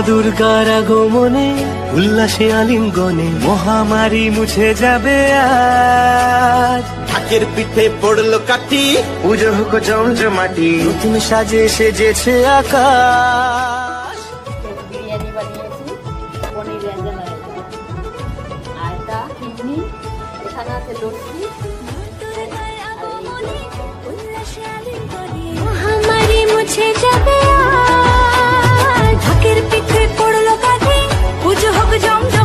দুর্গার আগমনে উল্লাসে আলিঙ্গনে মহামারী মুছে যাবে আজ। ঢাকের পিঠে পড়লো কাঠি, পুজো হোক জমজমাটি, নতুন সাজে সেজেছে আকাশ। বিরিয়ানি বানিয়েছি, পনির রেঞ্জান আর এটা কিডনি, এখানে আছে লস্যি। মহামারী মুছে যাবে আজ। ঢাকের পিঠে পড়লো কাঠি, পুজো হোক জমজমাটি।